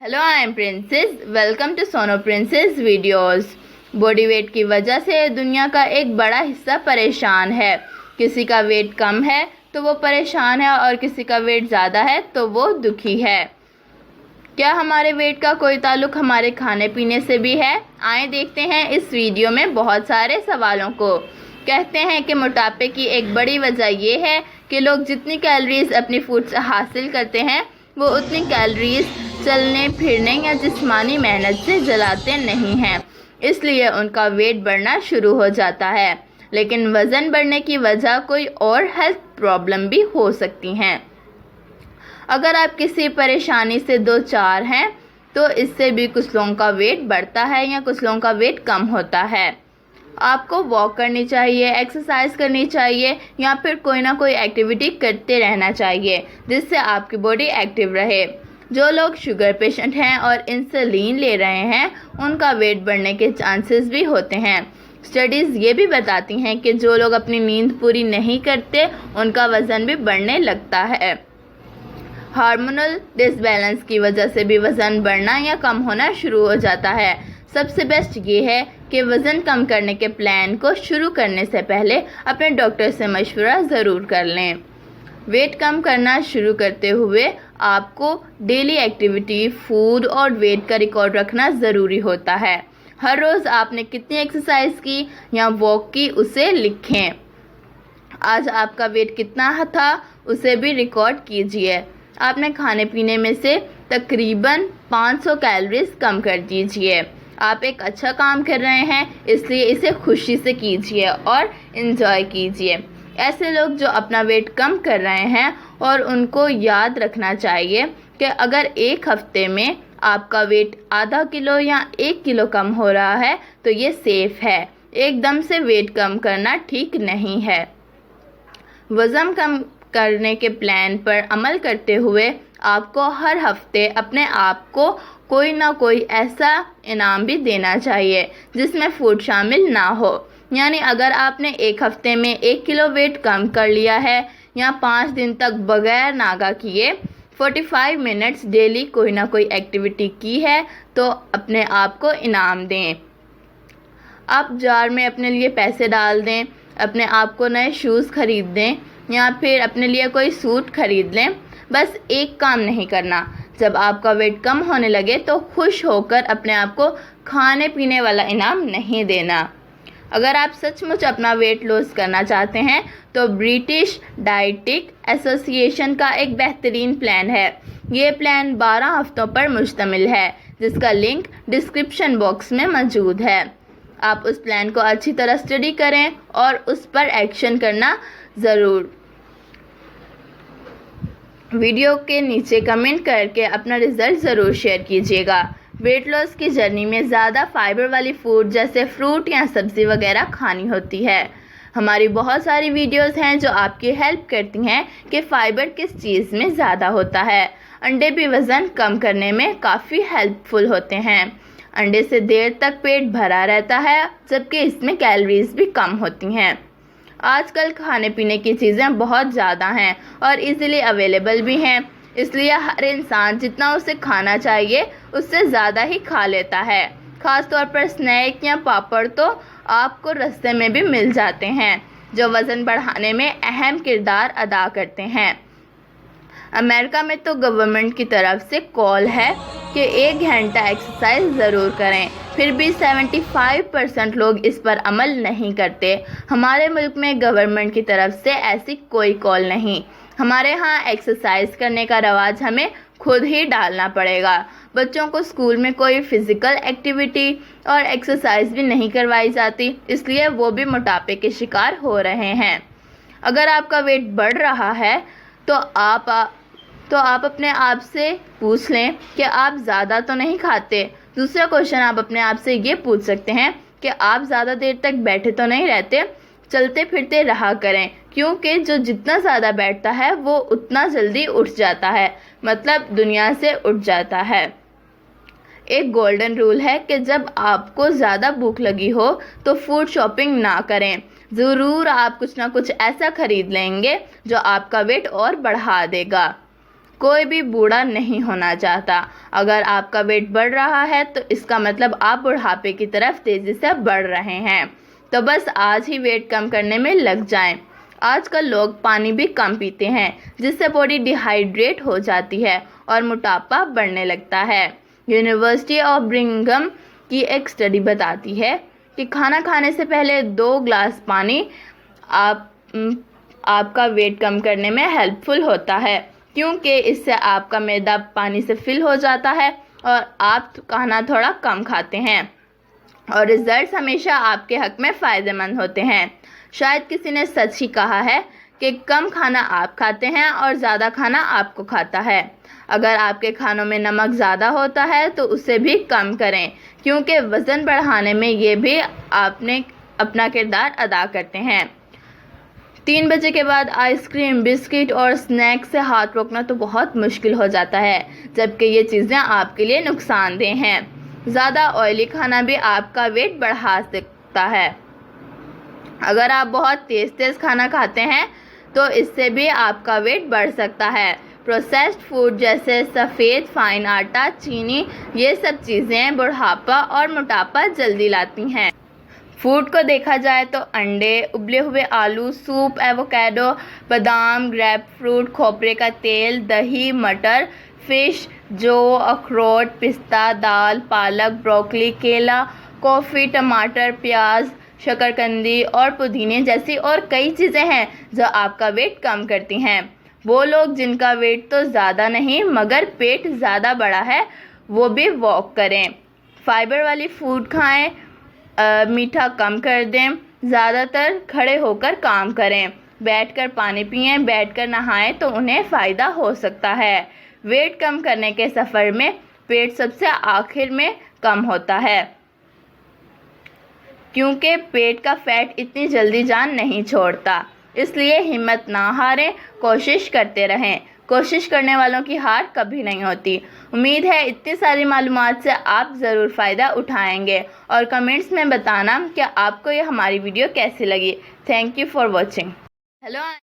Hello, I am princess. Welcome to Sono princess videos. Body weight की वजह से दुनिया का एक बड़ा हिस्सा परेशान है। किसी का वेट कम है तो वो परेशान है और किसी का वेट ज़्यादा है तो वो दुखी है। क्या हमारे वेट का कोई ताल्लुक हमारे खाने पीने से भी है? आए देखते हैं इस वीडियो में बहुत सारे सवालों को। कहते हैं कि मोटापे की एक बड़ी वजह ये है कि लोग जितनी कैलोरीज अपनी फूड से हासिल करते हैं वो उतनी कैलोरीज चलने फिरने या जिस्मानी मेहनत से जलाते नहीं हैं, इसलिए उनका वेट बढ़ना शुरू हो जाता है। लेकिन वज़न बढ़ने की वजह कोई और हेल्थ प्रॉब्लम भी हो सकती हैं। अगर आप किसी परेशानी से दो चार हैं तो इससे भी कुछ लोगों का वेट बढ़ता है या कुछ लोगों का वेट कम होता है। आपको वॉक करनी चाहिए, एक्सरसाइज करनी चाहिए या फिर कोई ना कोई एक्टिविटी करते रहना चाहिए जिससे आपकी बॉडी एक्टिव रहे। जो लोग शुगर पेशेंट हैं और इंसुलिन ले रहे हैं उनका वेट बढ़ने के चांसेस भी होते हैं। स्टडीज़ ये भी बताती हैं कि जो लोग अपनी नींद पूरी नहीं करते उनका वज़न भी बढ़ने लगता है। हार्मोनल डिसबैलेंस की वजह से भी वज़न बढ़ना या कम होना शुरू हो जाता है। सबसे बेस्ट ये है कि वज़न कम करने के प्लान को शुरू करने से पहले अपने डॉक्टर से मशवरा ज़रूर कर लें। वेट कम करना शुरू करते हुए आपको डेली एक्टिविटी, फूड और वेट का रिकॉर्ड रखना ज़रूरी होता है। हर रोज़ आपने कितनी एक्सरसाइज की या वॉक की उसे लिखें। आज आपका वेट कितना था उसे भी रिकॉर्ड कीजिए। आपने खाने पीने में से तकरीबन 500 कैलोरीज कम कर दीजिए। आप एक अच्छा काम कर रहे हैं इसलिए इसे खुशी से कीजिए और इन्जॉय कीजिए। ऐसे लोग जो अपना वेट कम कर रहे हैं और उनको याद रखना चाहिए कि अगर एक हफ्ते में आपका वेट आधा किलो या 1 किलो कम हो रहा है तो ये सेफ है। एकदम से वेट कम करना ठीक नहीं है। वज़न कम करने के प्लान पर अमल करते हुए आपको हर हफ्ते अपने आप को कोई ना कोई ऐसा इनाम भी देना चाहिए जिसमें फूड शामिल ना हो। यानी अगर आपने एक हफ्ते में 1 किलो वेट कम कर लिया है या 5 दिन तक बगैर नागा किए 45 मिनट्स डेली कोई ना कोई एक्टिविटी की है तो अपने आप को इनाम दें। आप जार में अपने लिए पैसे डाल दें, अपने आप को नए शूज़ खरीद दें या फिर अपने लिए कोई सूट खरीद लें। बस एक काम नहीं करना, जब आपका वेट कम होने लगे तो खुश होकर अपने आप को खाने पीने वाला इनाम नहीं देना। अगर आप सचमुच अपना वेट लॉस करना चाहते हैं तो ब्रिटिश डाइटिक एसोसिएशन का एक बेहतरीन प्लान है। ये प्लान 12 हफ्तों पर मुश्तमिल है जिसका लिंक डिस्क्रिप्शन बॉक्स में मौजूद है। आप उस प्लान को अच्छी तरह स्टडी करें और उस पर एक्शन करना ज़रूर। वीडियो के नीचे कमेंट करके अपना रिज़ल्ट ज़रूर शेयर कीजिएगा। वेट लॉस की जर्नी में ज़्यादा फाइबर वाली फूड जैसे फ्रूट या सब्ज़ी वगैरह खानी होती है। हमारी बहुत सारी वीडियोस हैं जो आपकी हेल्प करती हैं कि फ़ाइबर किस चीज़ में ज़्यादा होता है। अंडे भी वज़न कम करने में काफ़ी हेल्पफुल होते हैं। अंडे से देर तक पेट भरा रहता है जबकि इसमें कैलोरीज भी कम होती हैं। आजकल खाने पीने की चीज़ें बहुत ज़्यादा हैं और इजीली अवेलेबल भी हैं, इसलिए हर इंसान जितना उसे खाना चाहिए उससे ज़्यादा ही खा लेता है। ख़ास तौर पर स्नैक या पापड़ तो आपको रास्ते में भी मिल जाते हैं जो वज़न बढ़ाने में अहम किरदार अदा करते हैं। अमेरिका में तो गवर्नमेंट की तरफ से कॉल है कि 1 घंटा एक्सरसाइज ज़रूर करें, फिर भी 75% लोग इस पर अमल नहीं करते। हमारे मुल्क में गवर्नमेंट की तरफ से ऐसी कोई कॉल नहीं। हमारे यहाँ एक्सरसाइज करने का रवाज हमें खुद ही डालना पड़ेगा। बच्चों को स्कूल में कोई फिज़िकल एक्टिविटी और एक्सरसाइज भी नहीं करवाई जाती, इसलिए वो भी मोटापे के शिकार हो रहे हैं। अगर आपका वेट बढ़ रहा है तो आप अपने आप से पूछ लें कि आप ज़्यादा तो नहीं खाते। दूसरा क्वेश्चन आप अपने आप से ये पूछ सकते हैं कि आप ज़्यादा देर तक बैठे तो नहीं रहते, चलते फिरते रहा करें, क्योंकि जो जितना ज़्यादा बैठता है वो उतना जल्दी उठ जाता है, मतलब दुनिया से उठ जाता है। एक गोल्डन रूल है कि जब आपको ज़्यादा भूख लगी हो तो फूड शॉपिंग ना करें। ज़रूर आप कुछ ना कुछ ऐसा खरीद लेंगे जो आपका वेट और बढ़ा देगा। कोई भी बूढ़ा नहीं होना चाहता। अगर आपका वेट बढ़ रहा है तो इसका मतलब आप बुढ़ापे की तरफ तेज़ी से बढ़ रहे हैं। तो बस आज ही वेट कम करने में लग जाएं। आजकल लोग पानी भी कम पीते हैं, जिससे बॉडी डिहाइड्रेट हो जाती है और मोटापा बढ़ने लगता है। यूनिवर्सिटी ऑफ ब्रिंघम की एक स्टडी बताती है कि खाना खाने से पहले 2 ग्लास पानी आपका वेट कम करने में हेल्पफुल होता है, क्योंकि इससे आपका मैदा पानी से फिल हो जाता है और आप खाना थोड़ा कम खाते हैं और रिजल्ट्स हमेशा आपके हक में फ़ायदेमंद होते हैं। शायद किसी ने सच ही कहा है कि कम खाना आप खाते हैं और ज़्यादा खाना आपको खाता है। अगर आपके खानों में नमक ज़्यादा होता है तो उसे भी कम करें, क्योंकि वज़न बढ़ाने में ये भी आपने अपना किरदार अदा करते हैं। 3 बजे के बाद आइसक्रीम, बिस्किट और स्नैक से हाथ रोकना तो बहुत मुश्किल हो जाता है, जबकि ये चीज़ें आपके लिए नुकसानदेह हैं। ज़्यादा ऑयली खाना भी आपका वेट बढ़ा सकता है। अगर आप बहुत तेज़ खाना खाते हैं तो इससे भी आपका वेट बढ़ सकता है। प्रोसेस्ड फूड जैसे सफ़ेद फाइन आटा, चीनी, ये सब चीज़ें बुढ़ापा और मोटापा जल्दी लाती हैं। फूड को देखा जाए तो अंडे, उबले हुए आलू, सूप, एवोकाडो, बादाम, ग्रेप फ्रूट, खोपरे का तेल, दही, मटर, फिश, जौ, अखरोट, पिस्ता, दाल, पालक, ब्रोकली, केला, कॉफ़ी, टमाटर, प्याज, शकरकंदी और पुदीने जैसी और कई चीज़ें हैं जो आपका वेट कम करती हैं। वो लोग जिनका वेट तो ज़्यादा नहीं मगर पेट ज़्यादा बड़ा है, वो भी वॉक करें, फाइबर वाली फूड खाएं, मीठा कम कर दें, ज़्यादातर खड़े होकर काम करें, बैठकर पानी पिएं, बैठकर नहाएं तो उन्हें फ़ायदा हो सकता है। वेट कम करने के सफ़र में पेट सबसे आखिर में कम होता है, क्योंकि पेट का फैट इतनी जल्दी जान नहीं छोड़ता। इसलिए हिम्मत ना हारें, कोशिश करते रहें। कोशिश करने वालों की हार कभी नहीं होती। उम्मीद है इतनी सारी मालूमात से आप ज़रूर फ़ायदा उठाएंगे और कमेंट्स में बताना कि आपको ये हमारी वीडियो कैसी लगी। Thank you for watching. Hello.